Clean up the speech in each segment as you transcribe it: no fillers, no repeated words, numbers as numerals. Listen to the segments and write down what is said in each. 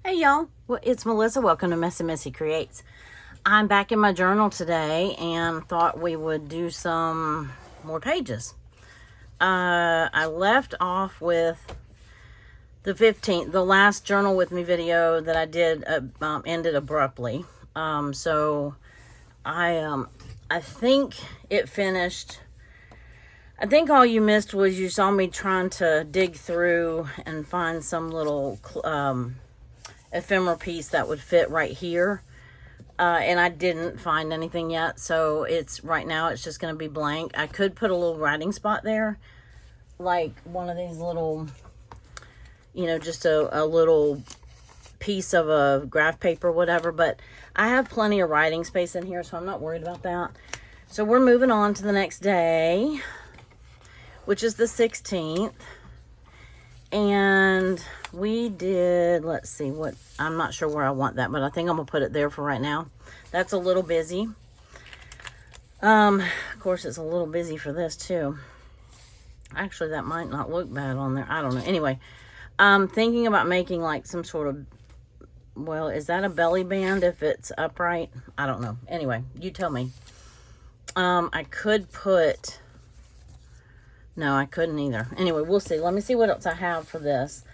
Hey y'all, well, it's Melissa. Welcome to Messy Creates. I'm back in my journal today and thought we would do some more pages. I left off with the 15th, the last journal with me video that I did ended abruptly. So I think it finished. I think all you missed was you saw me trying to dig through and find some little ephemera piece that would fit right here. And I didn't find anything yet. So right now it's just going to be blank. I could put a little writing spot there. Like one of these little, just a little piece of a graph paper, whatever. But I have plenty of writing space in here, so I'm not worried about that. So we're moving on to the next day, which is the 16th. And we did, let's see what, I'm not sure where I want that, but I think I'm gonna put it there for right now. That's a little busy. Of course it's a little busy for this too. Actually, that might not look bad on there. I don't know. Anyway, I'm thinking about making like some sort of, well, is that a belly band if it's upright? I don't know. Anyway, you tell me. I could put, no, I couldn't either. Anyway, we'll see. Let me see what else I have for this.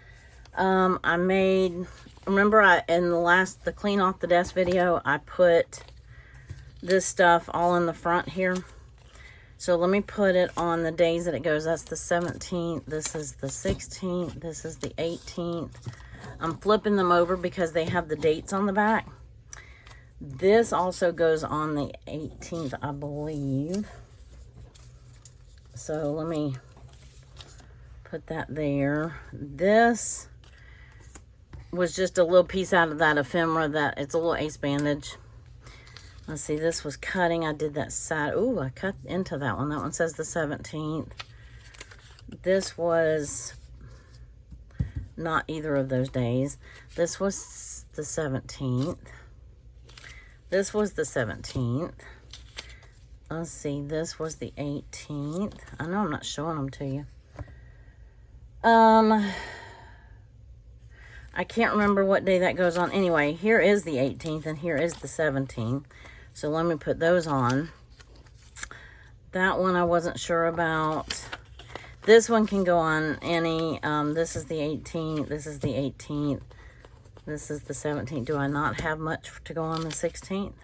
I made, remember in the clean off the desk video, I put this stuff all in the front here. So let me put it on the days that it goes. That's the 17th. This is the 16th. This is the 18th. I'm flipping them over because they have the dates on the back. This also goes on the 18th, I believe. So let me put that there. This was just a little piece out of that ephemera that it's a little ace bandage. Let's see, this was cutting. I did that side. Ooh, I cut into that one. That one says the 17th. This was not either of those days. This was the 17th. This was the 17th. Let's see, this was the 18th. I know I'm not showing them to you. I can't remember what day that goes on. Anyway, here is the 18th and here is the 17th. So let me put those on. That one I wasn't sure about. This one can go on any, this is the 18th, this is the 18th, this is the 17th. Do I not have much to go on the 16th?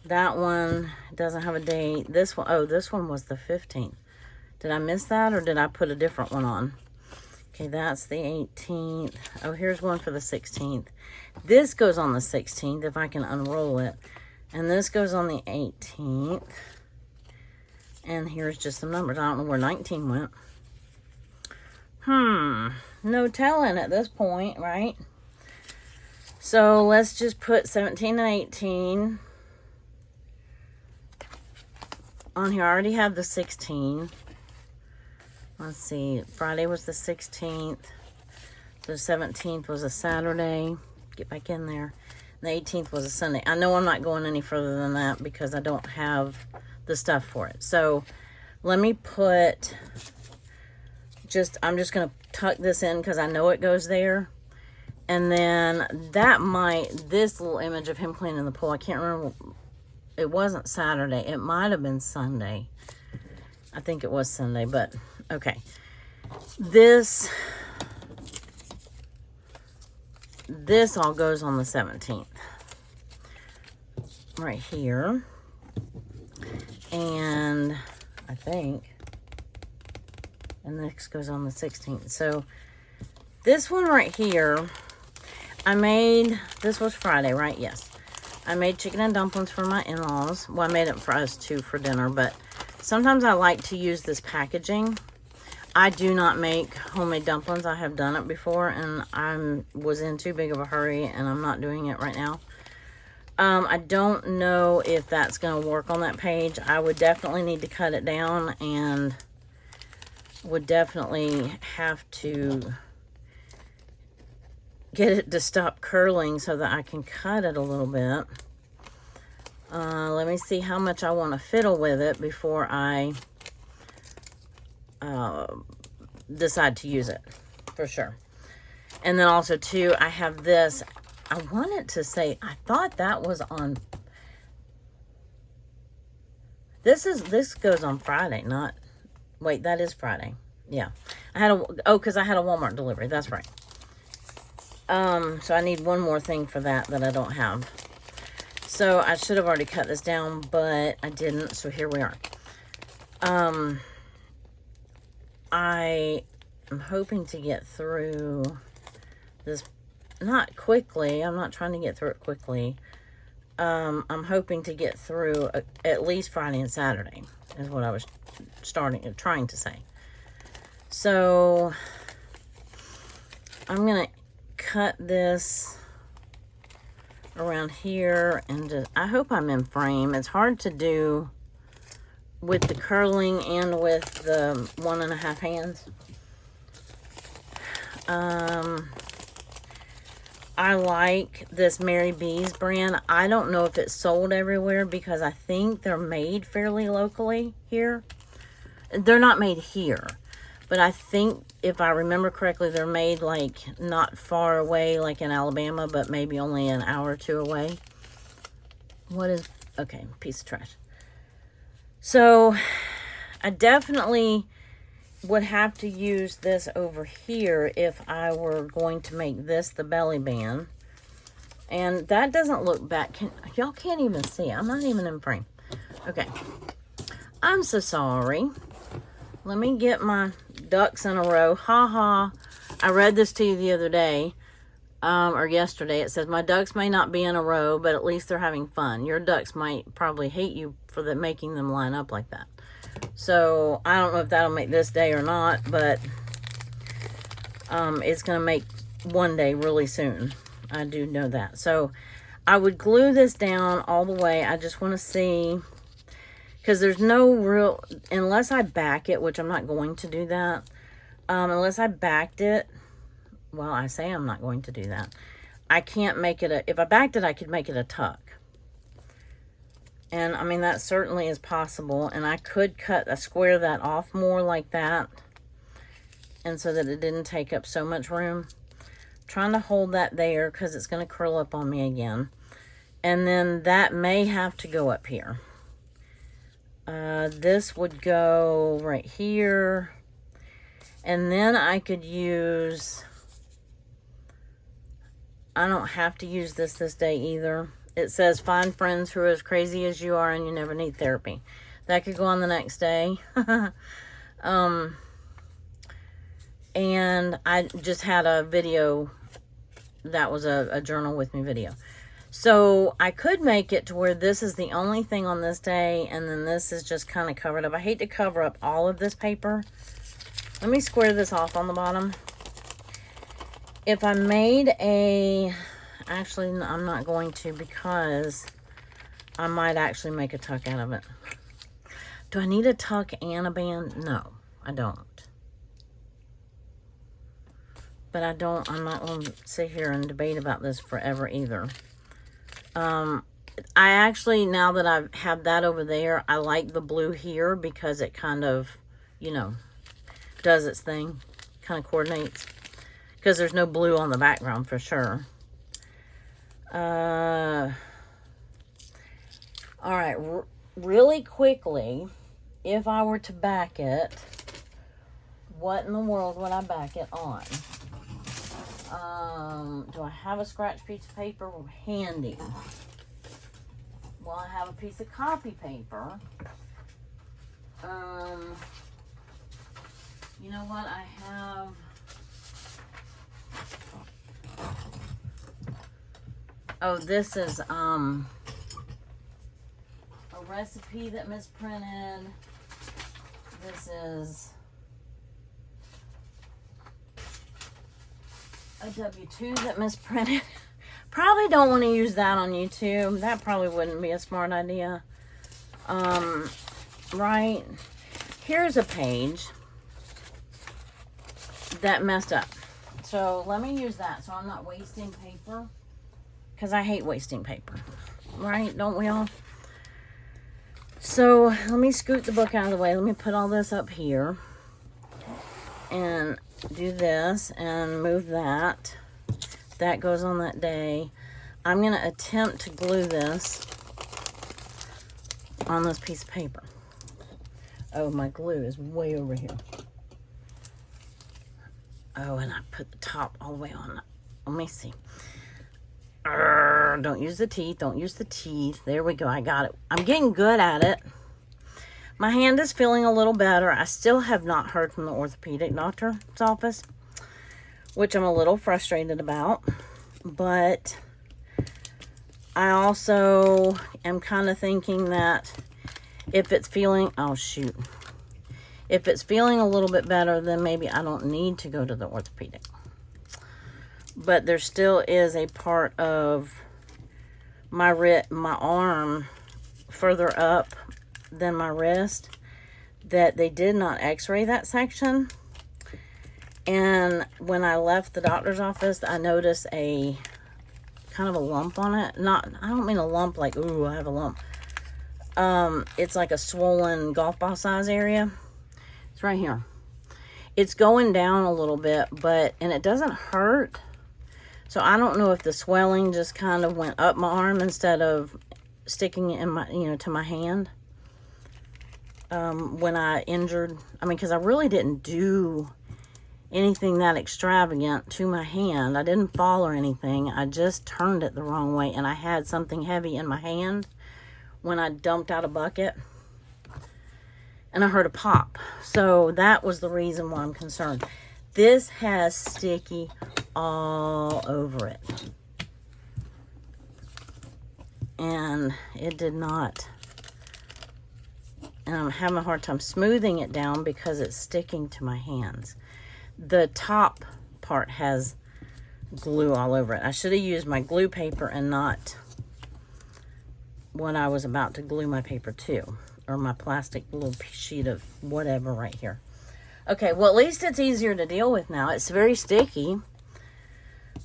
That one doesn't have a date. This one, oh, this one was the 15th. Did I miss that or did I put a different one on? Okay, that's the 18th. Oh, here's one for the 16th. This goes on the 16th if I can unroll it. And this goes on the 18th. And here's just some numbers. I don't know where 19 went. No telling at this point, right? So let's just put 17 and 18 on here. I already have the 16. Let's see. Friday was the 16th. The 17th was a Saturday. Get back in there. The 18th was a Sunday. I know I'm not going any further than that because I don't have the stuff for it. So let me put I'm just going to tuck this in because I know it goes there. And then this little image of him cleaning the pool, I can't remember. It wasn't Saturday. It might have been Sunday. I think it was Sunday, but okay. This all goes on the 17th. Right here. And I think, and this goes on the 16th. So this one right here, this was Friday, right? Yes. I made chicken and dumplings for my in-laws. Well, I made it for us too for dinner, but sometimes I like to use this packaging. I do not make homemade dumplings. I have done it before, and I was in too big of a hurry, and I'm not doing it right now. I don't know if that's going to work on that page. I would definitely need to cut it down, and would definitely have to get it to stop curling so that I can cut it a little bit. Let me see how much I want to fiddle with it before I decide to use it, for sure. And then also too, I have this. I wanted to say, I thought that was on. This goes on Friday, not. Wait, that is Friday. Yeah, I had because I had a Walmart delivery. That's right. So I need one more thing for that I don't have. So I should have already cut this down, but I didn't. So here we are. I am hoping to get through this, not quickly. I'm not trying to get through it quickly. I'm hoping to get through at least Friday and Saturday is what I was trying to say. So I'm going to cut this around here and just, I hope I'm in frame. It's hard to do with the curling and with the 1.5 hands. I like this Mary B's brand. I don't know if it's sold everywhere because I think they're made fairly locally here. They're not made here, but I think if I remember correctly, they're made like not far away, like in Alabama, but maybe only an hour or two away. What is, okay, piece of trash. So I definitely would have to use this over here if I were going to make this the belly band. And that doesn't look bad. Y'all can't even see. I'm not even in frame. Okay. I'm so sorry. Let me get my ducks in a row. Ha ha. I read this to you the other day. Or yesterday. It says, my ducks may not be in a row, but at least they're having fun. Your ducks might probably hate you for making them line up like that. So, I don't know if that'll make this day or not, but it's going to make one day really soon. I do know that. So, I would glue this down all the way. I just want to see, because there's no real, unless I back it, which I'm not going to do that. Unless I backed it, well, I say I'm not going to do that. I can't make it if I backed it, I could make it a tuck. And, I mean, that certainly is possible. And I could square that off more like that. And so that it didn't take up so much room. I'm trying to hold that there because it's going to curl up on me again. And then that may have to go up here. This would go right here. And then I could use... I don't have to use this day either. It says, find friends who are as crazy as you are and you never need therapy. That could go on the next day. And I just had a video. That was a journal with me video. So I could make it to where this is the only thing on this day. And then this is just kind of covered up. I hate to cover up all of this paper. Let me square this off on the bottom. If I made a... Actually, I'm not going to because I might actually make a tuck out of it. Do I need a tuck and a band? No, I don't. But I'm not going to sit here and debate about this forever either. I actually, now that I have that over there, I like the blue here because it kind of, you know, does its thing. Kind of coordinates. Because there's no blue on the background for sure. All right, really quickly, if I were to back it, what in the world would I back it on? Do I have a scratch piece of paper handy? Well, I have a piece of copy paper. You know what? I have... Oh, this is a recipe that misprinted. This is a W2 that misprinted. Probably don't want to use that on YouTube. That probably wouldn't be a smart idea. Right. Here's a page that messed up. So let me use that so I'm not wasting paper. Because I hate wasting paper. Right? Don't we all? So let me scoot the book out of the way. Let me put all this up here. And do this and move that. That goes on that day. I'm going to attempt to glue this on this piece of paper. Oh, my glue is way over here. Oh, and I put the top all the way on. Let me see. Don't use the teeth. Don't use the teeth. There we go. I got it. I'm getting good at it. My hand is feeling a little better. I still have not heard from the orthopedic doctor's office, which I'm a little frustrated about. But I also am kind of thinking that if it's feeling, oh shoot, if it's feeling a little bit better, then maybe I don't need to go to the orthopedic. But there still is a part of my arm further up than my wrist that they did not x-ray that section. And when I left the doctor's office, I noticed a kind of a lump on it. I don't mean a lump like, ooh, I have a lump. It's like a swollen golf ball size area. It's right here. It's going down a little bit, and it doesn't hurt. So I don't know if the swelling just kind of went up my arm instead of sticking it in my, to my hand. When I injured, because I really didn't do anything that extravagant to my hand. I didn't fall or anything. I just turned it the wrong way, and I had something heavy in my hand when I dumped out a bucket, and I heard a pop. So that was the reason why I'm concerned. This has sticky all over it, and it did not. And I'm having a hard time smoothing it down because it's sticking to my hands. The top part has glue all over it. I should have used my glue paper and not what I was about to glue my paper to, or my plastic little sheet of whatever right here. Okay, well, at least it's easier to deal with now. It's very sticky,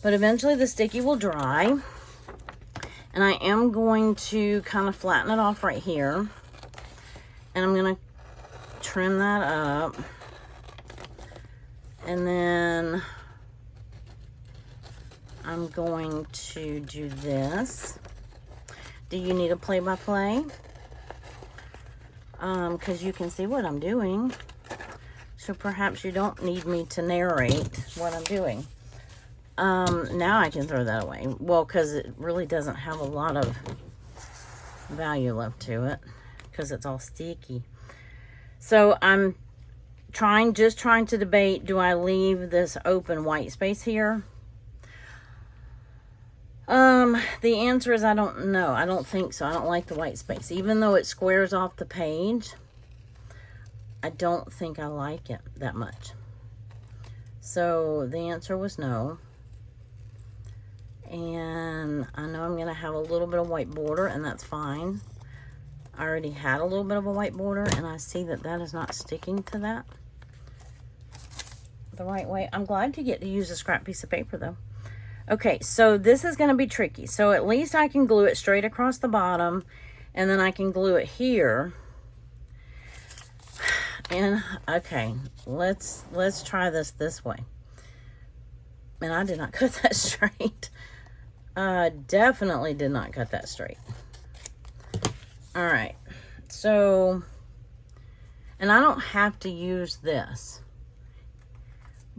but eventually the sticky will dry. And I am going to kind of flatten it off right here. And I'm going to trim that up. And then I'm going to do this. Do you need a play-by-play? Because you can see what I'm doing. So perhaps you don't need me to narrate what I'm doing. Now I can throw that away. Well, because it really doesn't have a lot of value left to it, because it's all sticky. So I'm just trying to debate, do I leave this open white space here? The answer is I don't know. I don't think so. I don't like the white space. Even though it squares off the page, I don't think I like it that much. So the answer was no. And I know I'm going to have a little bit of white border, and that's fine. I already had a little bit of a white border, and I see that that is not sticking to that the right way. I'm glad to get to use a scrap piece of paper, though. Okay, so this is going to be tricky. So at least I can glue it straight across the bottom, and then I can glue it here. And okay, let's try this way. And I did not cut that straight. Definitely did not cut that straight. All right, so, and I don't have to use this,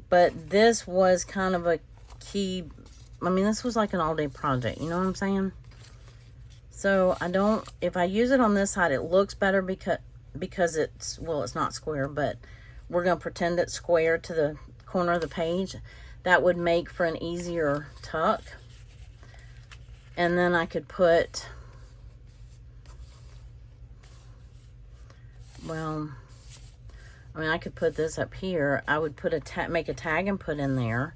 but this was kind of a key. This was like an all-day project, you know what I'm saying? So I don't, if I use it on this side, it looks better because it's, well, it's not square, but we're going to pretend it's square to the corner of the page. That would make for an easier tuck. And then I could put, well, I could put this up here. I would put make a tag and put in there.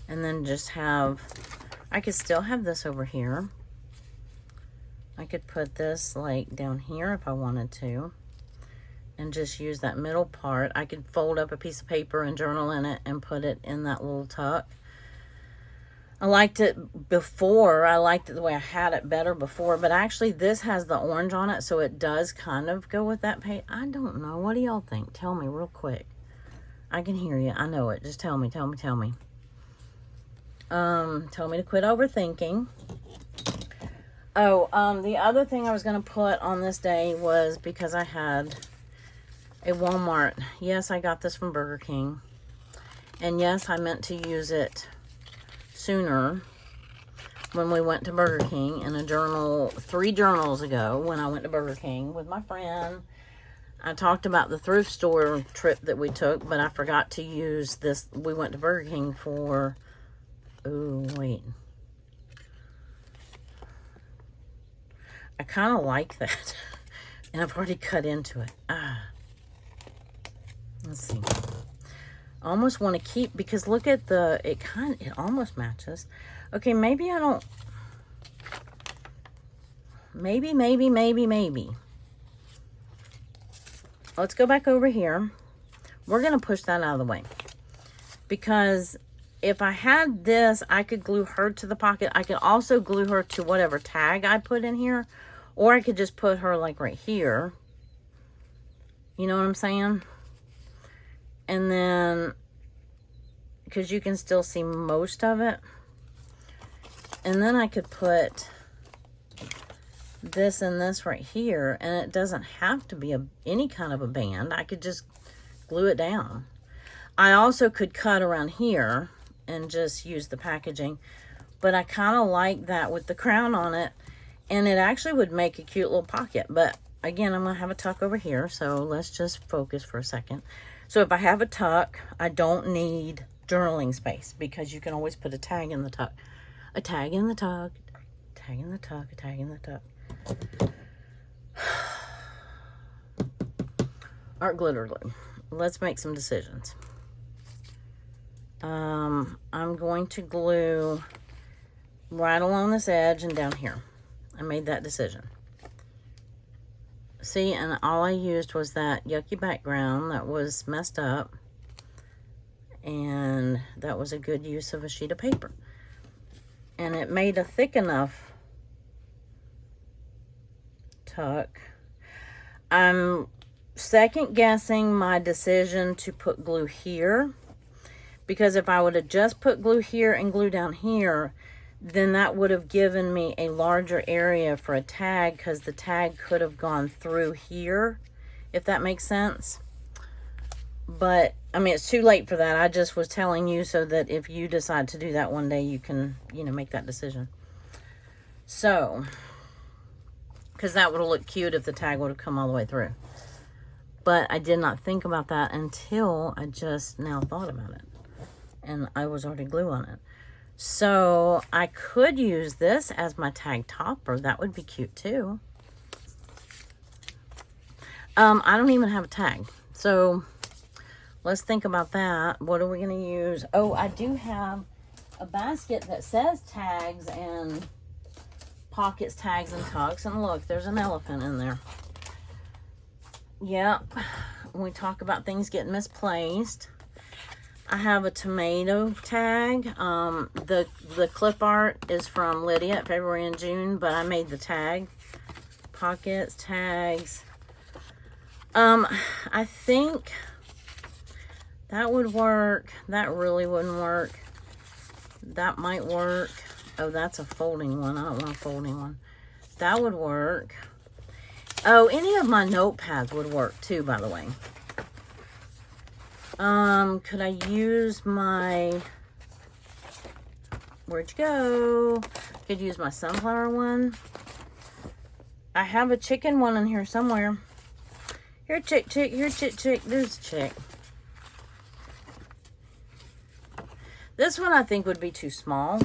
And then just have, I could still have this over here. I could put this like down here if I wanted to. And just use that middle part. I could fold up a piece of paper and journal in it and put it in that little tuck. I liked it before. I liked it the way I had it better before. But actually this has the orange on it, so it does kind of go with that page. I don't know. What do y'all think? Tell me real quick. I can hear you. I know it. Just tell me, tell me, tell me. Tell me to quit overthinking. Oh, the other thing I was going to put on this day was because I had a Walmart. Yes, I got this from Burger King. And yes, I meant to use it sooner when we went to Burger King in a journal, 3 journals ago when I went to Burger King with my friend. I talked about the thrift store trip that we took, but I forgot to use this. We went to Burger King for, oh, wait. I kind of like that. And I've already cut into it. Let's see. I almost want to keep, because look at the, it almost matches. Okay, maybe I don't, maybe. Let's go back over here. We're going to push that out of the way. Because if I had this, I could glue her to the pocket. I could also glue her to whatever tag I put in here. Or I could just put her like right here. You know what I'm saying? And then, because you can still see most of it. And then I could put this and this right here. And it doesn't have to be any kind of a band. I could just glue it down. I also could cut around here and just use the packaging. But I kind of like that with the crown on it. And it actually would make a cute little pocket. But again, I'm going to have a tuck over here. So let's just focus for a second. So if I have a tuck, I don't need journaling space. Because you can always put a tag in the tuck. A tag in the tuck. Tag in the tuck. A tag in the tuck. Art glitter glue. Let's make some decisions. I'm going to glue right along this edge and down here. I made that decision. See, and all I used was that yucky background that was messed up. And that was a good use of a sheet of paper. And it made a thick enough tuck. I'm second guessing my decision to put glue here. Because if I would have just put glue here and glue down here, then that would have given me a larger area for a tag, because the tag could have gone through here, if that makes sense. But, I mean, it's too late for that. I just was telling you so that if you decide to do that one day, you can, you know, make that decision. So, because that would have looked cute if the tag would have come all the way through. But I did not think about that until I just now thought about it. And I was already glue on it. So I could use this as my tag topper. That would be cute too. I don't even have a tag. So let's think about that. What are we going to use? Oh, I do have a basket that says tags and pockets, tags, and tucks. And look, there's an elephant in there. Yep. When we talk about things getting misplaced. I have a tomato tag. The clip art is from Lydia at February and June, but I made the tag. Pockets, tags. I think that would work. That really wouldn't work. That might work. Oh, that's a folding one. I don't want a folding one. That would work. Oh, any of my notepads would work too, by the way. Could I use my, where'd you go? Could use my sunflower one. I have a chicken one in here somewhere. Here, chick, here, chick, there's chick. This one I think would be too small.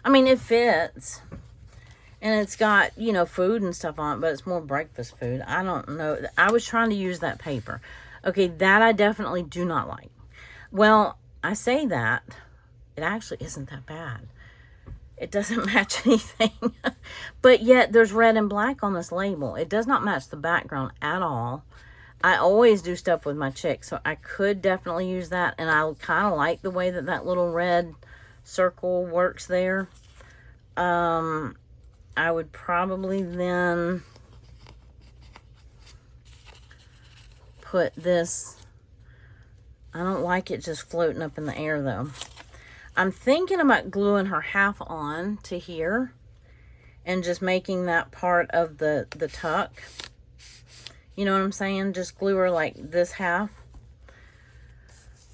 I mean, it fits. And it's got, you know, food and stuff on it, but it's more breakfast food. I don't know. I was trying to use that paper. Okay, that I definitely do not like. Well, I say that. It actually isn't that bad. It doesn't match anything. But yet, there's red and black on this label. It does not match the background at all. I always do stuff with my chick, so I could definitely use that. And I kind of like the way that that little red circle works there. I would probably then put this, I don't like it just floating up in the air though. I'm thinking about gluing her half on to here and just making that part of the tuck. You know what I'm saying? Just glue her like this half.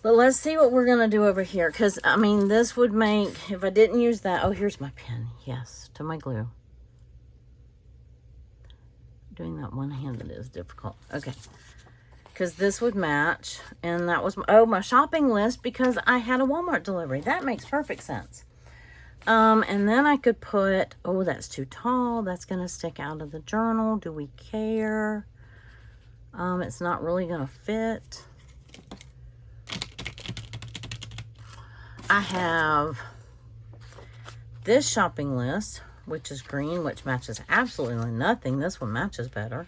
But let's see what we're going to do over here. Because, I mean, this would make, if I didn't use that. Oh, here's my pen. Yes, to my glue. Doing that one-handed is difficult. Okay. Because this would match. And that was, my shopping list because I had a Walmart delivery. That makes perfect sense. And then I could put, oh, that's too tall. That's going to stick out of the journal. Do we care? It's not really going to fit. I have this shopping list, which is green, which matches absolutely nothing. This one matches better.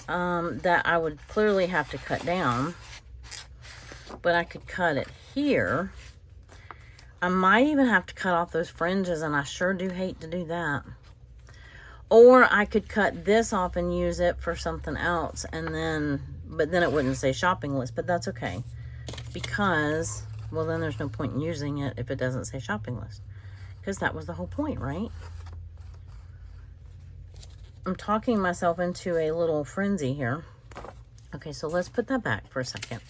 That I would clearly have to cut down. But I could cut it here. I might even have to cut off those fringes, and I sure do hate to do that. Or I could cut this off and use it for something else, and then, but then it wouldn't say shopping list, but that's okay. Because, well, then there's no point in using it if it doesn't say shopping list. Because that was the whole point, right? I'm talking myself into a little frenzy here. Okay, so let's put that back for a second.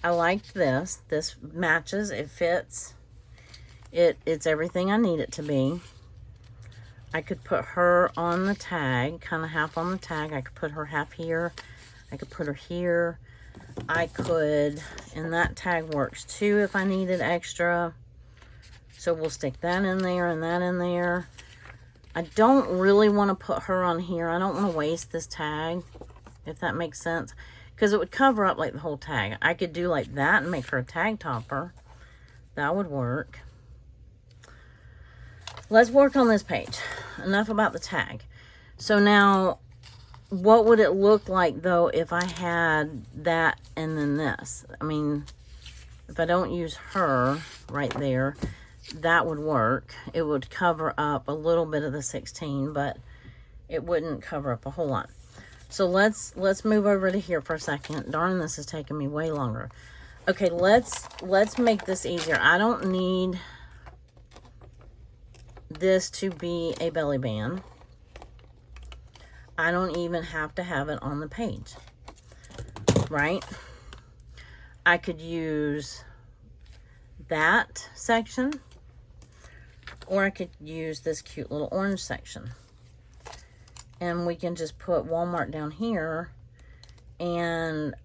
I liked this. This matches. It fits. It's everything I need it to be. I could put her on the tag, kind of half on the tag. I could put her half here. I could put her here. I could, and that tag works too if I needed extra. So we'll stick that in there and that in there. I don't really want to put her on here. I don't want to waste this tag, if that makes sense. Because it would cover up like the whole tag. I could do like that and make her a tag topper. That would work. Let's work on this page. Enough about the tag. So now, what would it look like though if I had that and then this? I mean, if I don't use her right there, that would work. It would cover up a little bit of the 16, but it wouldn't cover up a whole lot. So let's move over to here for a second. Darn, this is taking me way longer. Okay, let's make this easier. I don't need this to be a belly band. I don't even have to have it on the page, right? I could use that section, or I could use this cute little orange section. And we can just put Walmart down here and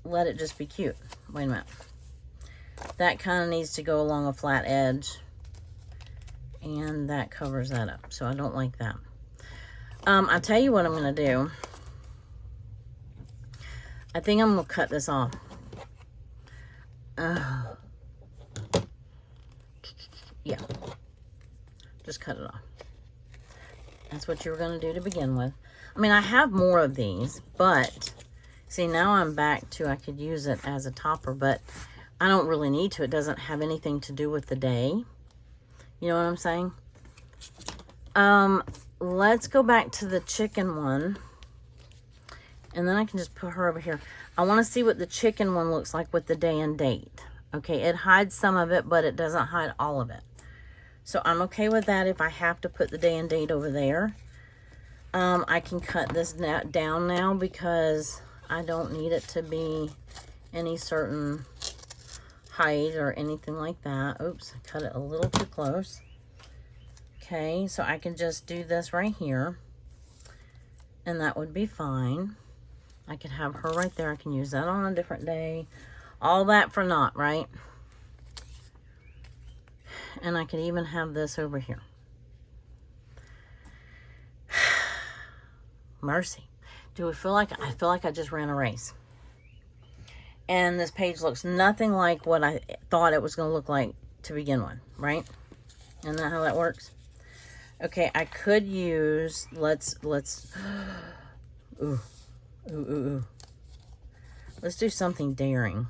let it just be cute. Wait a minute. That kind of needs to go along a flat edge. And that covers that up. So I don't like that. I'll tell you what I'm going to do. I think I'm going to cut this off. Yeah. Just cut it off. That's what you were going to do to begin with. I mean, I have more of these, but see, now I'm back to I could use it as a topper, but I don't really need to. It doesn't have anything to do with the day. You know what I'm saying? Let's go back to the chicken one. And then I can just put her over here. I want to see what the chicken one looks like with the day and date. Okay, it hides some of it, but it doesn't hide all of it. So I'm okay with that if I have to put the day and date over there. I can cut this down now because I don't need it to be any certain height or anything like that. Oops, I cut it a little too close. Okay, so I can just do this right here. And that would be fine. I could have her right there. I can use that on a different day. All that for naught, right? And I could even have this over here. Mercy. Do we feel like, I feel like I just ran a race. And this page looks nothing like what I thought it was going to look like to begin with, right? Isn't that how that works? Okay, I could use, let's, ooh. Let's do something daring.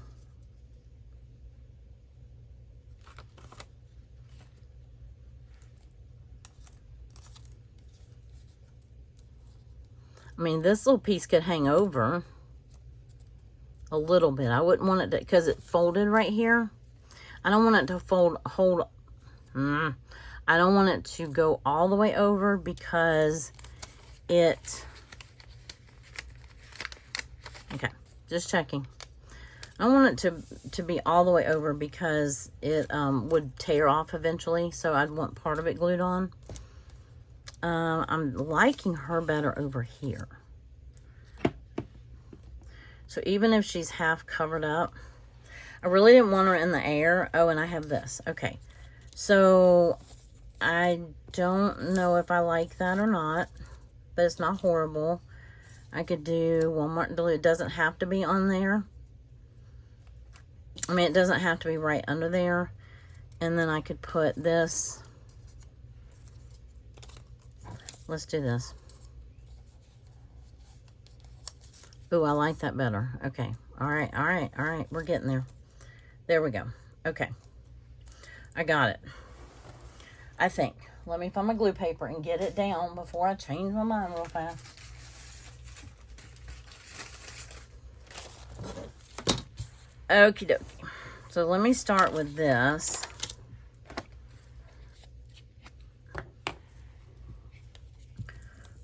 I mean, this little piece could hang over. a little bit. I wouldn't want it to, because it folded right here. I don't want it to I don't want it to go all the way over because it, okay, just checking. I don't want it to be all the way over because it would tear off eventually, so I'd want part of it glued on. I'm liking her better over here. So even if she's half covered up, I really didn't want her in the air. Oh, and I have this. Okay, so I don't know if I like that or not, but it's not horrible. I could do one more. It doesn't have to be on there. I mean, it doesn't have to be right under there. And then I could put this. Let's do this. Ooh, I like that better. Okay. All right, all right, all right. We're getting there. There we go. Okay. I got it. I think. Let me find my glue paper and get it down before I change my mind real fast. Okie dokie. So let me start with this.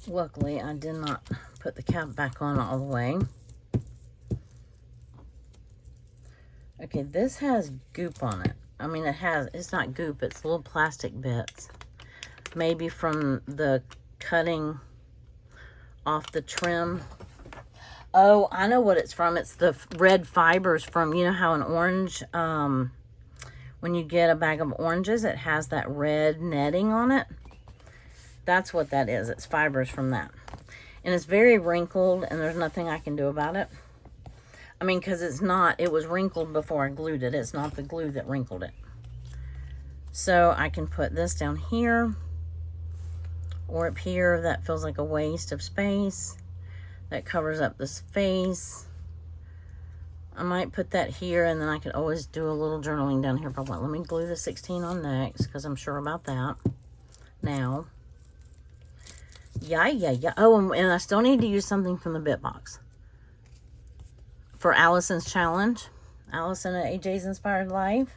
Luckily, I did not put the cap back on all the way. Okay, this has goop on it. I mean, it's not goop, it's little plastic bits. Maybe from the cutting off the trim. Oh, I know what it's from. It's the red fibers from, you know how an orange, when you get a bag of oranges, it has that red netting on it. That's what that is. It's fibers from that. And it's very wrinkled, and there's nothing I can do about it. I mean, because it was wrinkled before I glued it. It's not the glue that wrinkled it. So I can put this down here or up here. That feels like a waste of space. That covers up this face. I might put that here, and then I could always do a little journaling down here if I want. Let me glue the 16 on next, because I'm sure about that now. Yeah. Oh, and I still need to use something from the bit box for Allison's challenge. Allison at AJ's Inspired Life.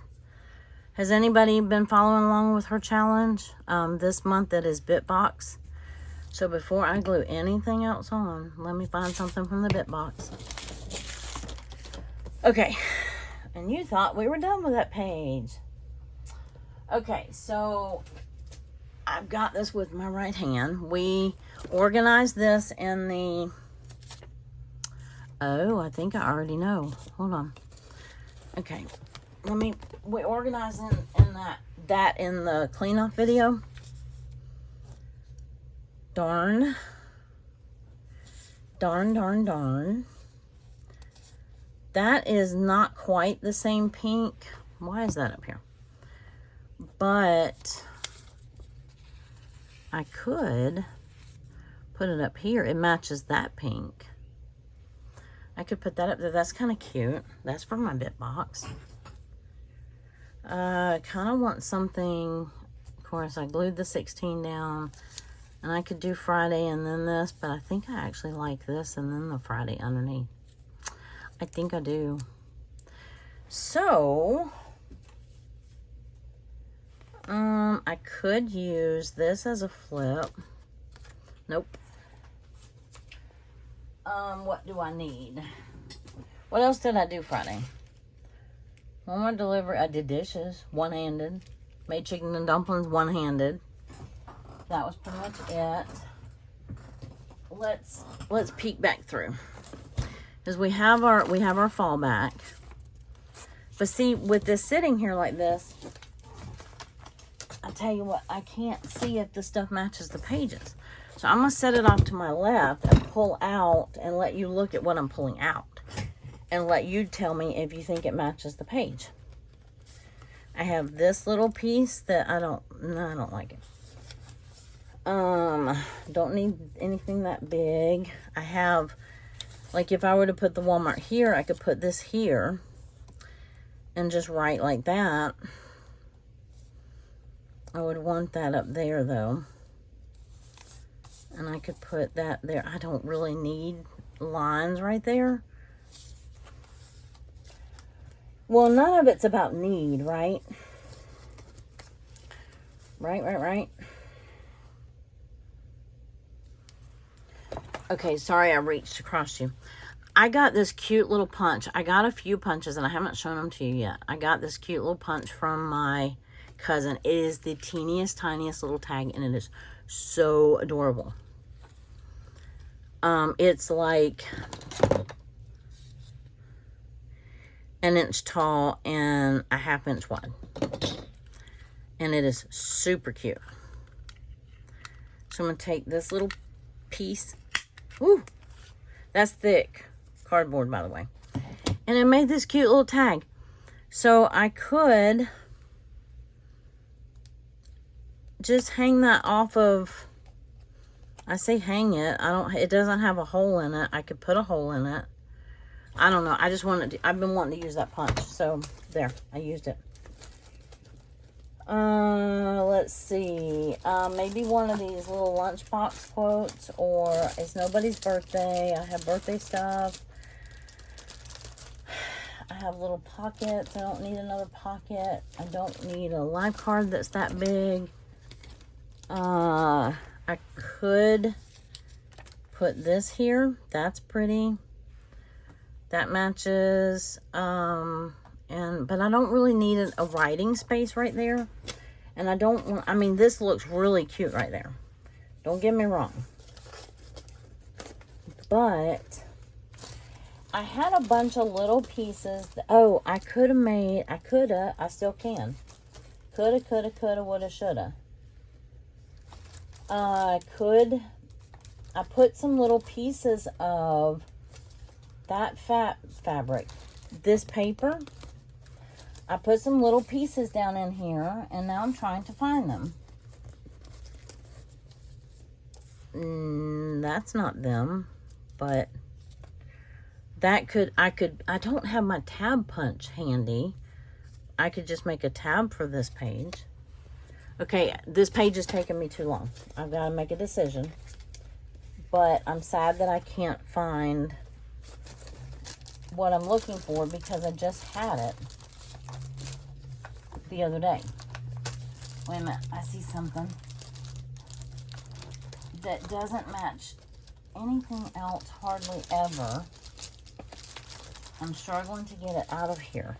Has anybody been following along with her challenge? This month it is bit box. So before I glue anything else on, let me find something from the bit box. Okay, and you thought we were done with that page. Okay, so I've got this with my right hand. We organized this in the, oh, I think I already know. Hold on. Okay, we organized in that in the cleanup video. Darn. That is not quite the same pink. Why is that up here? But I could put it up here. It matches that pink. I could put that up there. That's kind of cute. That's for my bit box. I kind of want something. Of course, I glued the 16 down. And I could do Friday and then this, but I think I actually like this and then the Friday underneath. I think I do. So, I could use this as a flip. Nope. What do I need? What else did I do Friday? One more delivery. I did dishes, one-handed. Made chicken and dumplings, one-handed. That was pretty much it. Let's peek back through, because we have our fallback. But see, with this sitting here like this, I tell you what, I can't see if the stuff matches the pages. So I'm gonna set it off to my left and pull out and let you look at what I'm pulling out, and let you tell me if you think it matches the page. I have this little piece that I don't like it. Don't need anything that big. I have, like, if I were to put the Walmart here, I could put this here and just write like that. I would want that up there though, and I could put that there. I don't really need lines right there. Well, none of it's about need, right? Right. Okay, sorry I reached across you. I got this cute little punch. I got a few punches and I haven't shown them to you yet. I got this cute little punch from my cousin. It is the teeniest, tiniest little tag and it is so adorable. It's like an inch tall and a ½ inch wide. And it is super cute. So I'm going to take this little piece. Woo! That's thick cardboard, by the way. And it made this cute little tag. So I could just hang that off of, I say hang it. It doesn't have a hole in it. I could put a hole in it. I don't know. I just wanted to, I've been wanting to use that punch. So there, I used it. Let's see. Maybe one of these little lunchbox quotes, or it's nobody's birthday. I have birthday stuff. I have little pockets. I don't need another pocket. I don't need a live card that's that big. I could put this here. That's pretty. That matches. But I don't really need a writing space right there. And I don't want, I mean, this looks really cute right there. Don't get me wrong. But I had a bunch of little pieces. Oh, I could have made, I still can. Coulda, woulda, shoulda. I put some little pieces of that fabric. This paper. I put some little pieces down in here, and now I'm trying to find them. That's not them, but that I don't have my tab punch handy. I could just make a tab for this page. Okay, this page is taking me too long. I've got to make a decision. But I'm sad that I can't find what I'm looking for because I just had it the other day. Wait a minute, I see something that doesn't match anything else hardly ever. I'm struggling to get it out of here,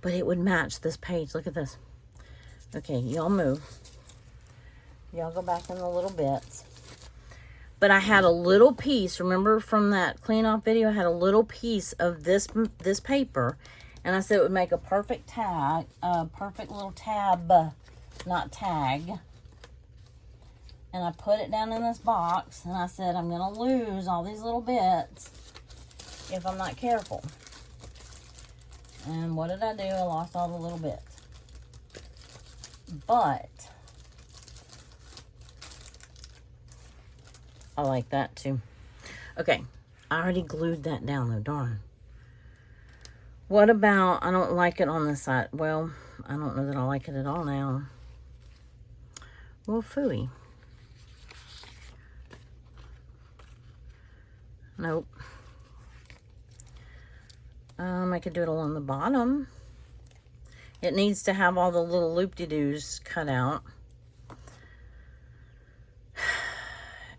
but it would match this page. Look at this. Okay, y'all move. Y'all go back in the little bits. But I had a little piece, remember from that clean off video, I had a little piece of this paper. And I said it would make a perfect tag, a perfect little tab, not tag. And I put it down in this box, and I said I'm going to lose all these little bits if I'm not careful. And what did I do? I lost all the little bits. But I like that too. Okay, I already glued that down though, darn. What about, I don't like it on this side. Well, I don't know that I like it at all now. Well, phooey. Nope. I could do it along the bottom. It needs to have all the little loop-de-doos cut out.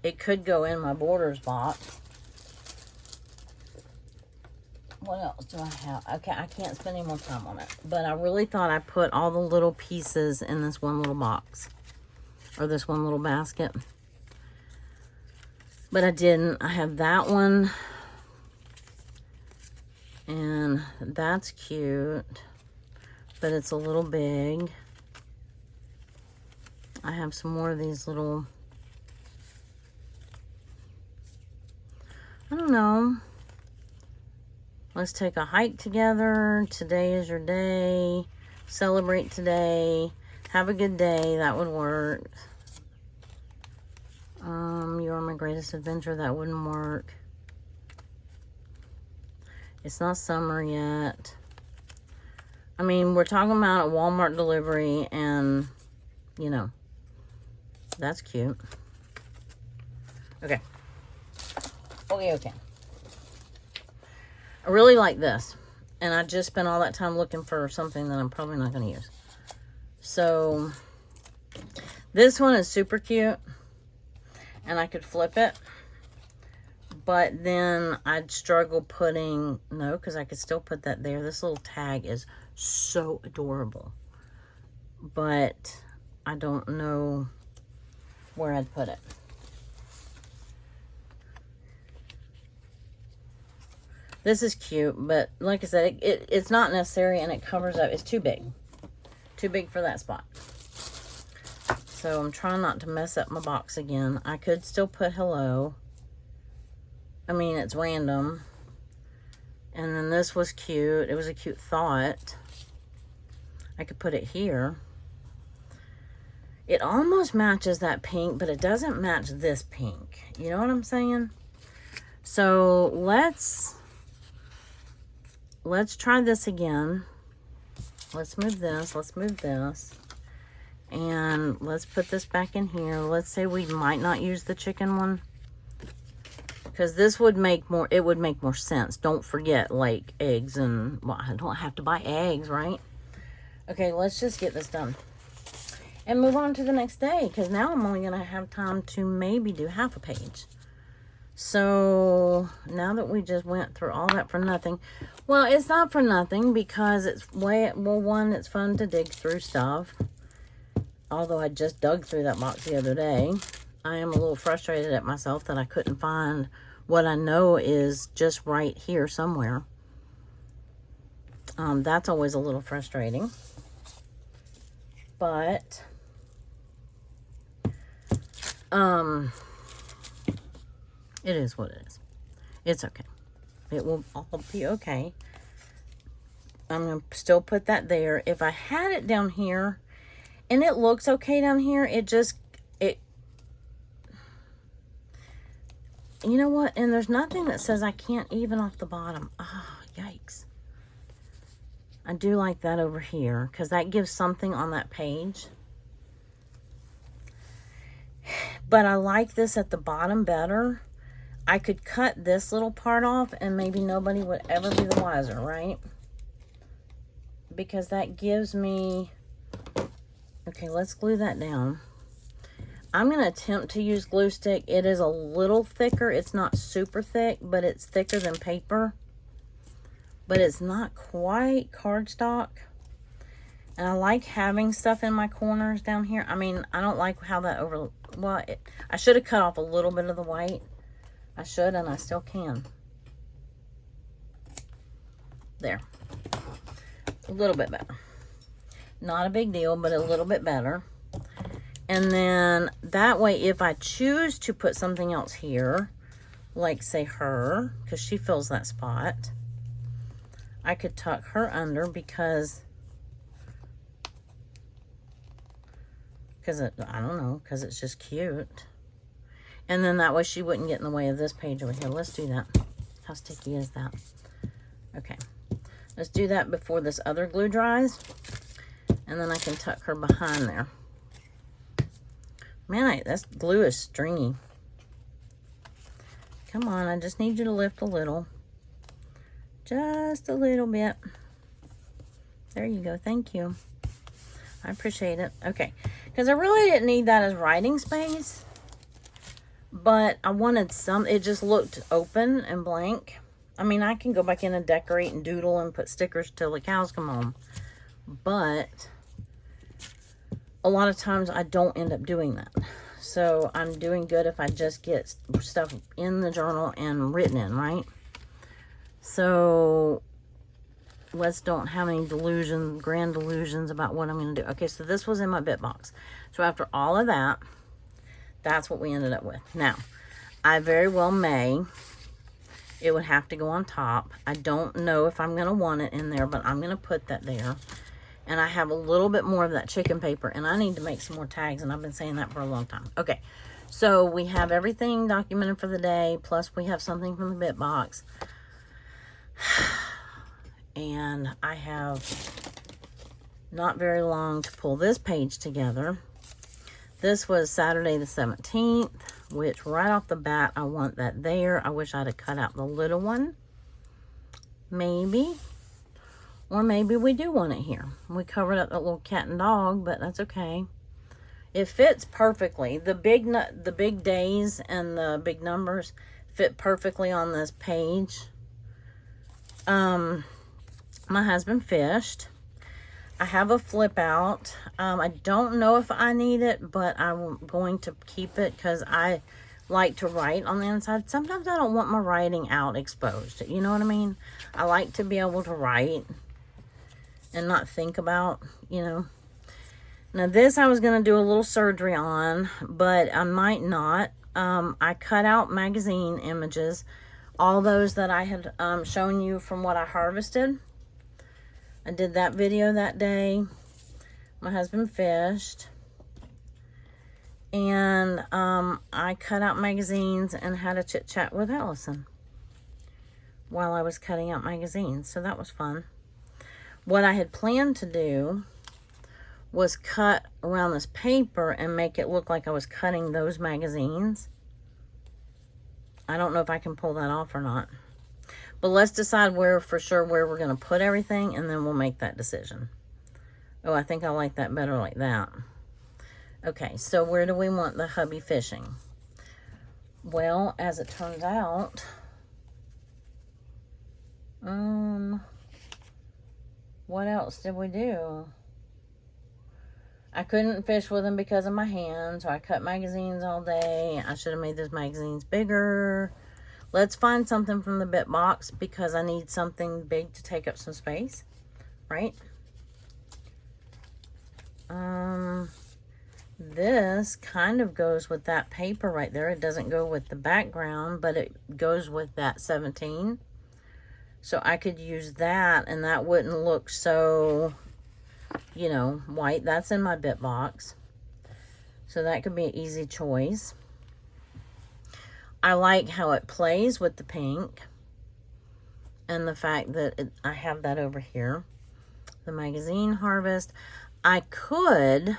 It could go in my borders box. What else do I have? Okay, I can't spend any more time on it. But I really thought I put all the little pieces in this one little box. Or this one little basket. But I didn't. I have that one. And that's cute. But it's a little big. I have some more of these little... I don't know. Let's take a hike together. Today is your day. Celebrate today. Have a good day. That would work. You are my greatest adventure. That wouldn't work. It's not summer yet. I mean, we're talking about a Walmart delivery and, you know, that's cute. Okay. Okay. I really like this. And I just spent all that time looking for something that I'm probably not going to use. So this one is super cute. And I could flip it. But then I'd struggle putting... No, because I could still put that there. This little tag is so adorable. But I don't know where I'd put it. This is cute, but like I said, it's not necessary, and it covers up. It's too big. Too big for that spot. So I'm trying not to mess up my box again. I could still put hello. I mean, it's random. And then this was cute. It was a cute thought. I could put it here. It almost matches that pink, but it doesn't match this pink. You know what I'm saying? So let's try this again. Let's move this. Let's move this. And let's put this back in here. Let's say we might not use the chicken one. Because this would make more, it would make more sense. Don't forget, like, eggs and, well, I don't have to buy eggs, right? Okay, let's just get this done. And move on to the next day. Because now I'm only going to have time to maybe do half a page. So, now that we just went through all that for nothing. Well, it's not for nothing because it's well, one, it's fun to dig through stuff. Although I just dug through that box the other day. I am a little frustrated at myself that I couldn't find what I know is just right here somewhere. That's always a little frustrating. But, it is what it is. It's okay. It will all be okay. I'm going to still put that there. If I had it down here, and it looks okay down here, you know what? And there's nothing that says I can't even off the bottom. Oh, yikes. I do like that over here, because that gives something on that page. But I like this at the bottom better. I could cut this little part off and maybe nobody would ever be the wiser, right? Because that gives me... Okay, let's glue that down. I'm going to attempt to use glue stick. It is a little thicker. It's not super thick, but it's thicker than paper. But it's not quite cardstock. And I like having stuff in my corners down here. I mean, I don't like how that well, I should have cut off a little bit of the white. I should, and I still can. There. A little bit better. Not a big deal, but a little bit better. And then that way, if I choose to put something else here, like say her, because she fills that spot, I could tuck her under because I don't know, because it's just cute. And then that way she wouldn't get in the way of this page over here. Let's do that. How sticky is that? Okay. Let's do that before this other glue dries. And then I can tuck her behind there. Man, that glue is stringy. Come on, I just need you to lift a little. Just a little bit. There you go. Thank you. I appreciate it. Okay. Because I really didn't need that as writing space. But I wanted some. It just looked open and blank. I mean, I can go back in and decorate and doodle and put stickers till the cows come home. But a lot of times I don't end up doing that. So I'm doing good if I just get stuff in the journal and written in, right? So let's don't have any grand delusions about what I'm going to do. Okay, so this was in my bit box. So after all of that, that's what we ended up with. Now, I very well may. It would have to go on top. I don't know if I'm going to want it in there, but I'm going to put that there. And I have a little bit more of that chicken paper, and I need to make some more tags, and I've been saying that for a long time. Okay, so we have everything documented for the day, plus we have something from the bit box. And I have not very long to pull this page together. This was Saturday the 17th, which right off the bat, I want that there. I wish I'd have cut out the little one. Maybe. Or maybe we do want it here. We covered up that little cat and dog, but that's okay. It fits perfectly. The big days and the big numbers fit perfectly on this page. My husband fished. I have a flip out. I don't know if I need it, but I'm going to keep it because I like to write on the inside. Sometimes I don't want my writing out exposed. You know what I mean? I like to be able to write and not think about, you know. Now this I was going to do a little surgery on, but I might not. I cut out magazine images, all those that I had shown you from what I harvested. I did that video that day. My husband fished. And I cut out magazines and had a chit chat with Allison while I was cutting out magazines. So that was fun. What I had planned to do was cut around this paper and make it look like I was cutting those magazines. I don't know if I can pull that off or not. But let's decide for sure where we're going to put everything, and then we'll make that decision. Oh, I think I like that better like that. Okay, so where do we want the hubby fishing? Well, as it turns out, what else did we do? I couldn't fish with him because of my hand, so I cut magazines all day. I should have made those magazines bigger. Let's find something from the bit box because I need something big to take up some space, right? This kind of goes with that paper right there. It doesn't go with the background, but it goes with that 17. So I could use that, and that wouldn't look so, you know, white. That's in my bit box. So that could be an easy choice. I like how it plays with the pink. And the fact that I have that over here. The magazine harvest. I could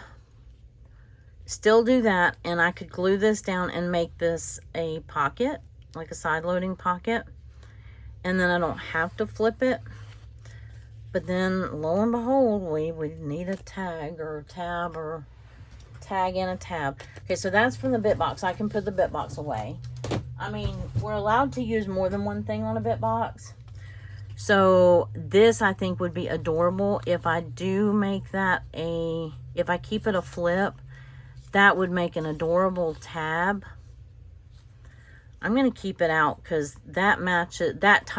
still do that, and I could glue this down and make this a pocket, like a side-loading pocket, and then I don't have to flip it. But then, lo and behold, we would need a tag or a tab or tag and a tab. Okay, so that's from the bit box. I can put the bit box away. I mean, we're allowed to use more than one thing on a bit box. So this, I think, would be adorable. If I do make that if I keep it a flip, that would make an adorable tab. I'm going to keep it out because that matches,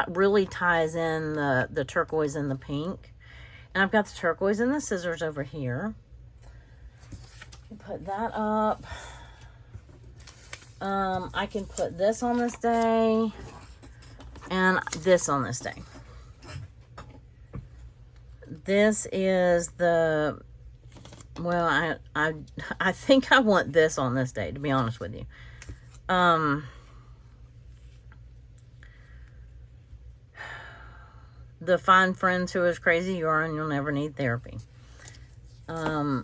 really ties in the turquoise and the pink. And I've got the turquoise and the scissors over here. Put that up. I can put this on this day and this on this day. This is the, well, I think I want this on this day, to be honest with you. The find friends who is crazy you are and you'll never need therapy. I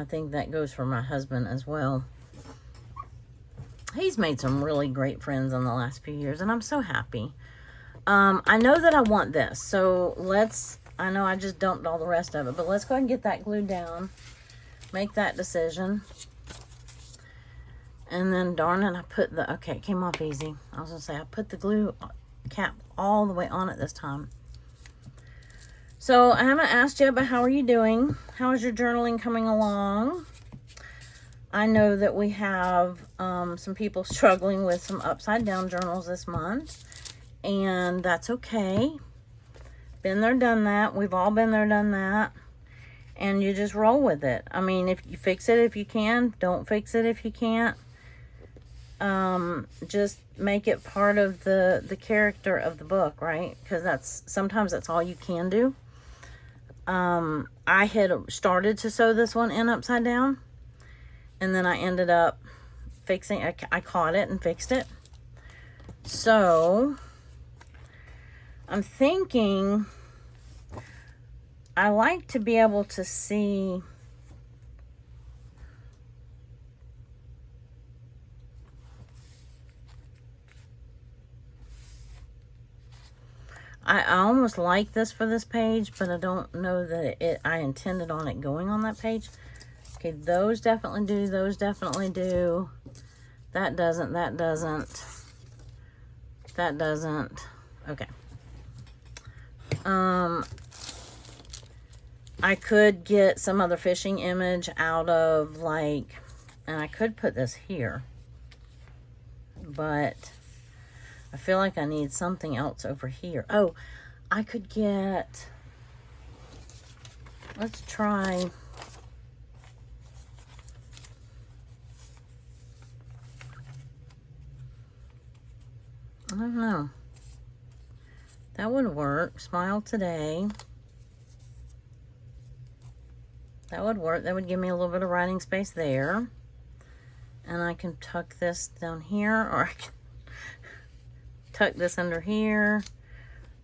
think that goes for my husband as well. He's made some really great friends in the last few years, and I'm so happy. I know that I want this, so let's, I know I just dumped all the rest of it, but let's go ahead and get that glued down. Make that decision. And then, darn it, I put the, okay, it came off easy. I was going to say, I put the glue cap all the way on it this time. So, I haven't asked you, but how are you doing? How is your journaling coming along? I know that we have some people struggling with some upside down journals this month, and that's okay. Been there, done that. We've all been there, done that. And you just roll with it. I mean, if you fix it if you can, don't fix it if you can't. Just make it part of the character of the book, right? Because sometimes that's all you can do. I had started to sew this one in upside down, and then I ended up fixing, I caught it and fixed it. So I'm thinking I like to be able to see I almost like this for this page, but I don't know that I intended on it going on that page. Okay, those definitely do. Those definitely do. That doesn't. That doesn't. That doesn't. Okay. I could get some other fishing image out of, like, and I could put this here, but I feel like I need something else over here. Oh, I could get, let's try, I don't know. That would work. Smile today. That would work. That would give me a little bit of writing space there. And I can tuck this down here, or I can tuck this under here.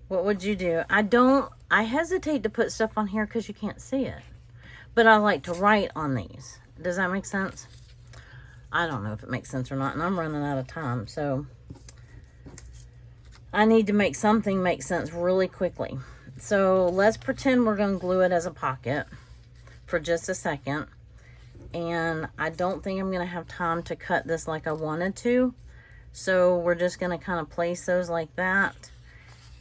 What would you do? I hesitate to put stuff on here because you can't see it. But I like to write on these. Does that make sense? I don't know if it makes sense or not, and I'm running out of time, so I need to make something make sense really quickly. So let's pretend we're going to glue it as a pocket for just a second. And I don't think I'm going to have time to cut this like I wanted to. So we're just going to kind of place those like that.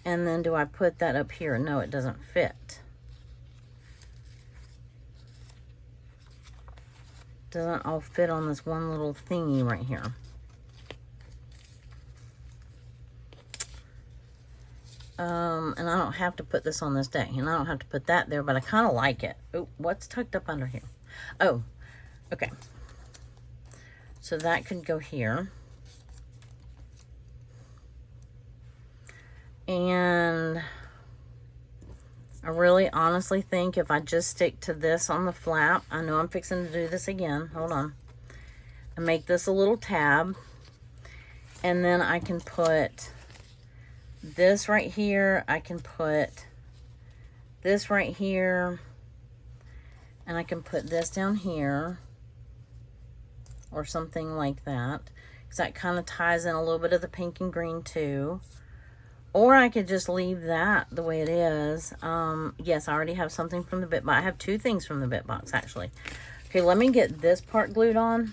And then do I put that up here? No, it doesn't fit. Doesn't all fit on this one little thingy right here. And I don't have to put this on this day, and I don't have to put that there, but I kind of like it. Oh, what's tucked up under here? Oh, okay. So that could go here. And I really honestly think if I just stick to this on the flap, I know I'm fixing to do this again. Hold on. And make this a little tab. And then I can put this right here. I can put this right here. And I can put this down here. Or something like that. Because that kind of ties in a little bit of the pink and green too. Or I could just leave that the way it is. Yes, I already have something from the bit box. I have two things from the bit box, actually. Okay, let me get this part glued on.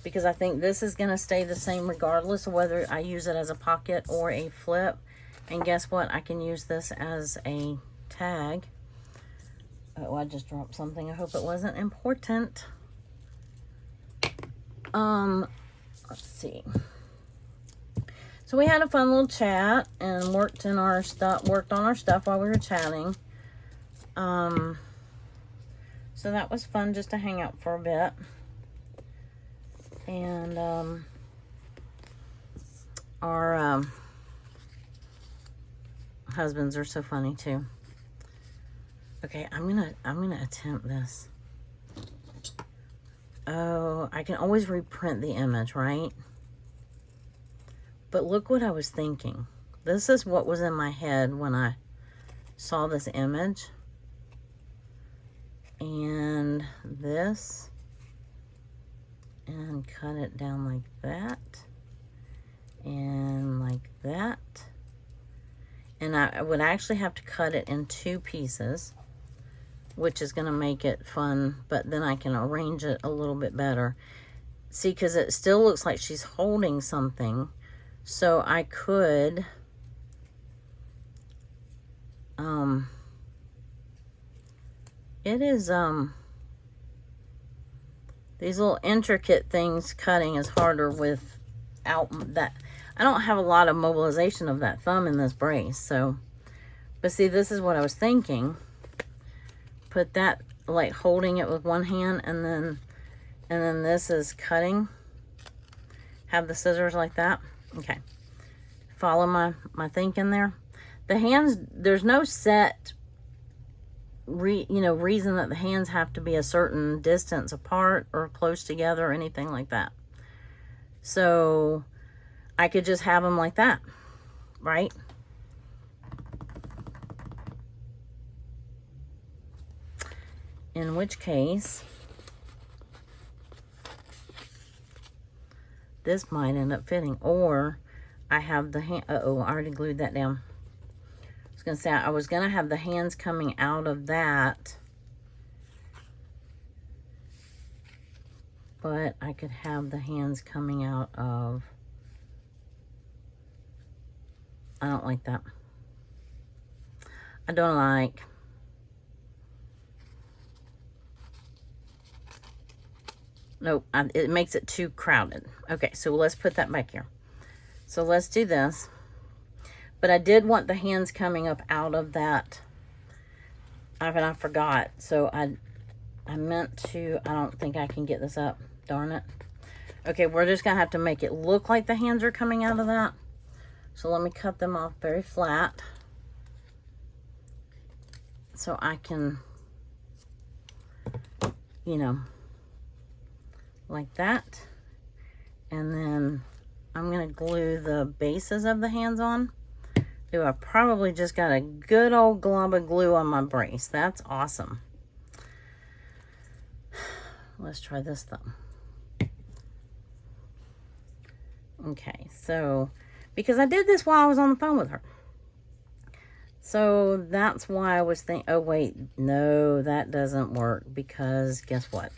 Because I think this is going to stay the same regardless of whether I use it as a pocket or a flip. And guess what? I can use this as a tag. Oh, I just dropped something. I hope it wasn't important. Let's see. So we had a fun little chat and worked on our stuff while we were chatting. So that was fun just to hang out for a bit. And our husbands are so funny too. Okay, I'm gonna attempt this. Oh, I can always reprint the image, right? But look what I was thinking. This is what was in my head when I saw this image. And this. And cut it down like that. And like that. And I would actually have to cut it in two pieces, which is going to make it fun, but then I can arrange it a little bit better. See, because it still looks like she's holding something. So I could, it is, these little intricate things cutting is harder without that. I don't have a lot of mobilization of that thumb in this brace, so, but see, this is what I was thinking. Put that, like, holding it with one hand, and then this is cutting. Have the scissors like that. Okay. Follow my thinking there. The hands, there's no set reason that the hands have to be a certain distance apart or close together or anything like that. So I could just have them like that, right? In which case, this might end up fitting. Or I have the hand, uh-oh, I already glued that down. going to say, I was going to have the hands coming out of that. But I could have the hands coming out of... I don't like that. I don't like... Nope, it makes it too crowded. Okay, so let's put that back here. So let's do this. But I did want the hands coming up out of that. I forgot. So I meant to, I don't think I can get this up. Darn it. Okay, we're just going to have to make it look like the hands are coming out of that. So let me cut them off very flat. So I can, you know, like that. And then I'm going to glue the bases of the hands on. Ooh, I probably just got a good old glob of glue on my brace. That's awesome. Let's try this though. Okay, so because I did this while I was on the phone with her. So that's why I was thinking, oh wait, no, that doesn't work because guess what?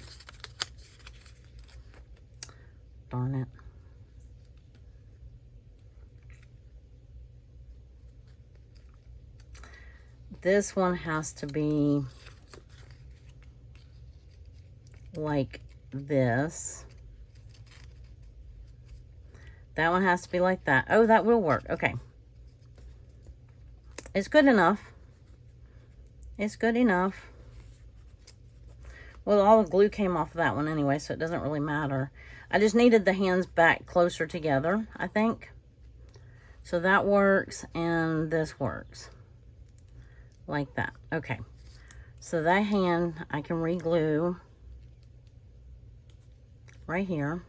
Darn it. This one has to be like this. That one has to be like that. Oh, that will work. Okay. It's good enough. It's good enough. Well, all the glue came off of that one anyway, so it doesn't really matter. I just needed the hands back closer together, I think. So that works, and this works. Like that. Okay. So that hand, I can re-glue right here.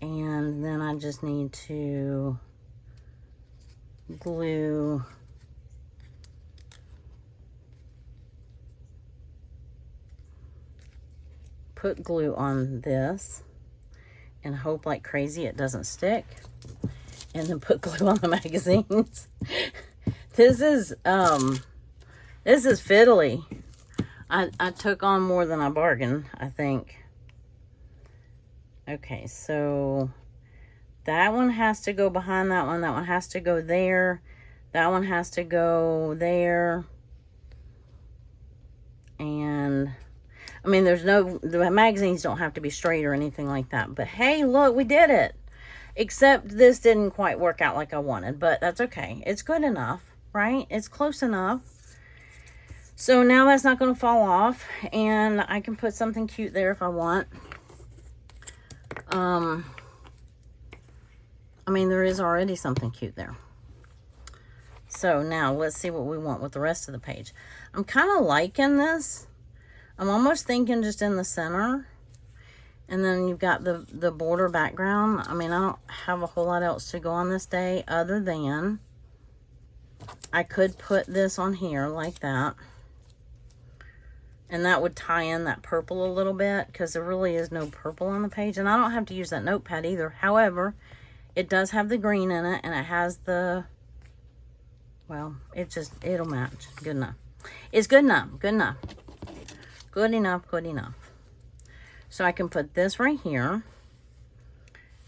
And then I just need to glue put glue on this and hope like crazy it doesn't stick, and then put glue on the magazines. This is fiddly. I took on more than I bargained, I think. Okay, so that one has to go behind that one. That one has to go there. That one has to go there. And I mean, the magazines don't have to be straight or anything like that. But hey, look, we did it. Except this didn't quite work out like I wanted, but that's okay. It's good enough, right? It's close enough. So now that's not going to fall off, and I can put something cute there if I want. I mean, there is already something cute there. So now let's see what we want with the rest of the page. I'm kind of liking this. I'm almost thinking just in the center. And then you've got the border background. I mean, I don't have a whole lot else to go on this day other than I could put this on here like that. And that would tie in that purple a little bit because there really is no purple on the page. And I don't have to use that notepad either. However, it does have the green in it, and it has the, well, it'll match. Good enough. It's good enough. Good enough. Good enough. Good enough. So I can put this right here,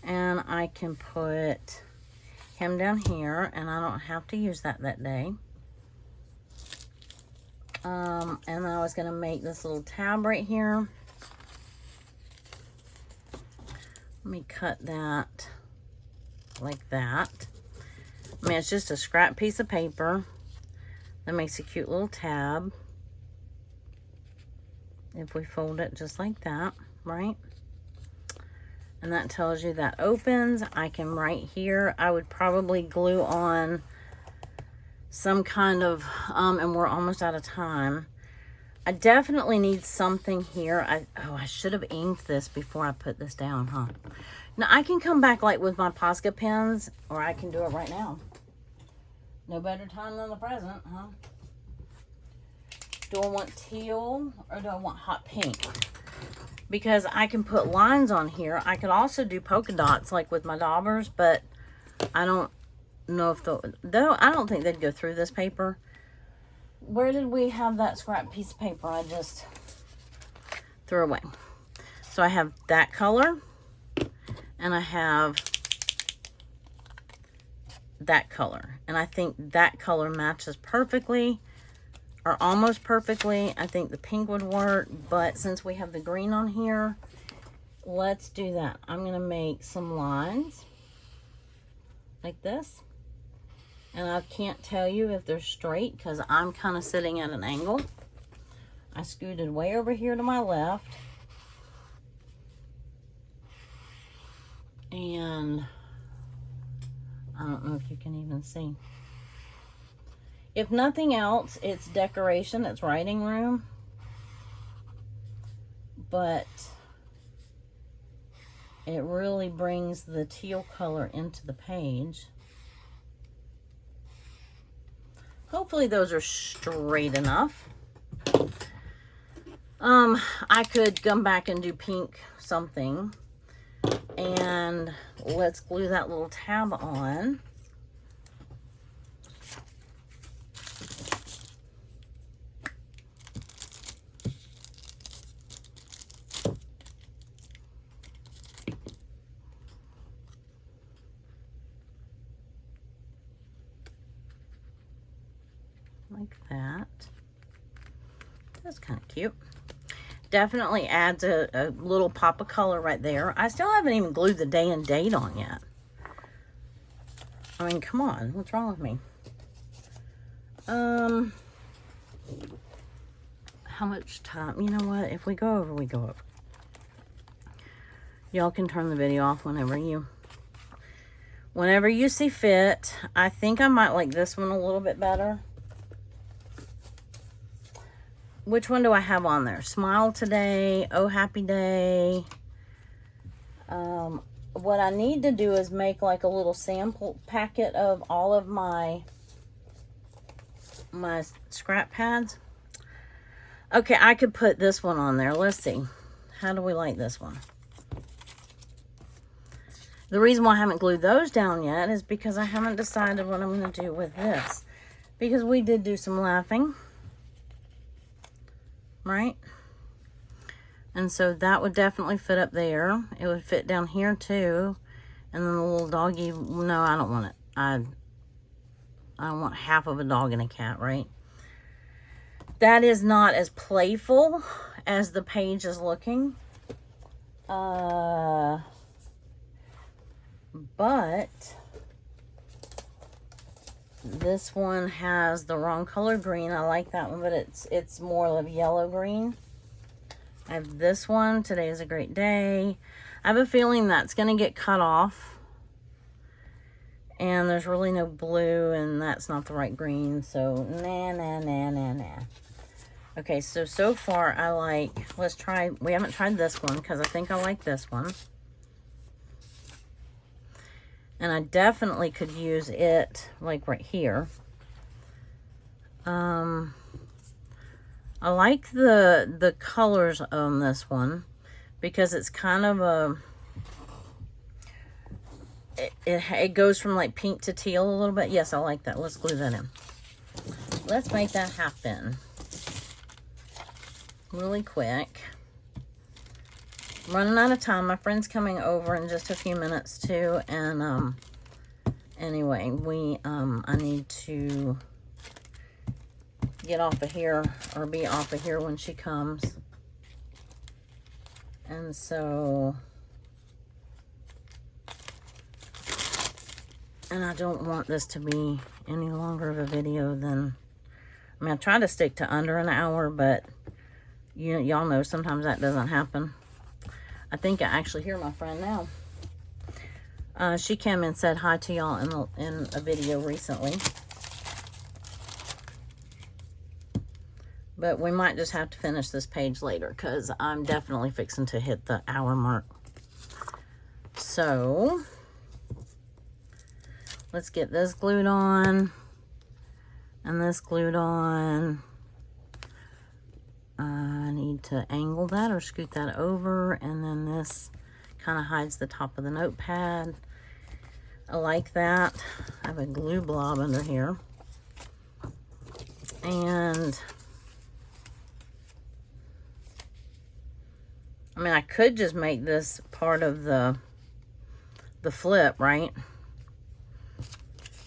and I can put him down here, and I don't have to use that day. And then I was going to make this little tab right here. Let me cut that like that. I mean, it's just a scrap piece of paper that makes a cute little tab. If we fold it just like that, right? And that tells you that opens. I can right here, I would probably glue on some kind of, and we're almost out of time. I definitely need something here. I should have inked this before I put this down, huh? Now, I can come back like with my Posca pens, or I can do it right now. No better time than the present, huh? Do I want teal or do I want hot pink? Because I can put lines on here. I could also do polka dots like with my daubers, but I don't know if though I don't think they'd go through this paper. Where did we have that scrap piece of paper I just threw away? So I have that color, and I have that color, and I think that color matches perfectly, or almost perfectly. I think the pink would work, but since we have the green on here, let's do that. I'm gonna make some lines like this, and I can't tell you if they're straight because I'm kind of sitting at an angle. I scooted way over here to my left, and I don't know if you can even see. If nothing else, it's decoration, it's writing room, but it really brings the teal color into the page. Hopefully those are straight enough. I could come back and do pink something. And let's glue that little tab on. Like that. That's kind of cute. Definitely adds a little pop of color right there. I still haven't even glued the day and date on yet. I mean, come on. What's wrong with me? How much time? You know what? If we go over, we go over. Y'all can turn the video off whenever you see fit. I think I might like this one a little bit better. Which one do I have on there? Smile Today, Oh Happy Day. What I need to do is make like a little sample packet of all of my scrap pads. Okay, I could put this one on there. Let's see. How do we like this one? The reason why I haven't glued those down yet is because I haven't decided what I'm going to do with this. Because we did do some laughing. Right? And so that would definitely fit up there. It would fit down here too. And then the little doggy, no, I don't want it. I don't want half of a dog and a cat, right? That is not as playful as the page is looking. But this one has the wrong color green. I like that one, but it's more of yellow green. I have this one, Today is a Great Day. I have a feeling that's going to get cut off. And there's really no blue, and that's not the right green. So, nah. Okay, so far I like, let's try, we haven't tried this one because I think I like this one. And I definitely could use it like right here. I like the colors on this one because it's kind of a, it goes from like pink to teal a little bit. Yes, I like that. Let's glue that in. Let's make that happen really quick. I'm running out of time. My friend's coming over in just a few minutes too, and anyway, I need to get off of here or be off of here when she comes. And so, and I don't want this to be any longer of a video than, I mean, I try to stick to under an hour, but y'all know sometimes that doesn't happen. I think I actually hear my friend now. She came and said hi to y'all in a video recently. But we might just have to finish this page later because I'm definitely fixing to hit the hour mark. So, let's get this glued on. And this glued on. I need to angle that or scoot that over, and then this kind of hides the top of the notepad. I like that. I have a glue blob under here. And I mean, I could just make this part of the flip, right?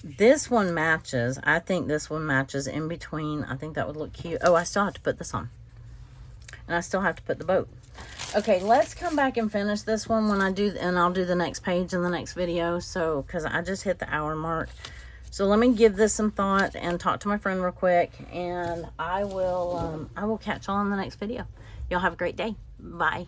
This one matches. I think this one matches in between. I think that would look cute. Oh, I still have to put this on. And I still have to put the boat. Okay, let's come back and finish this one when I do, and I'll do the next page in the next video. So, because I just hit the hour mark. So let me give this some thought and talk to my friend real quick. And I will catch y'all in the next video. Y'all have a great day. Bye.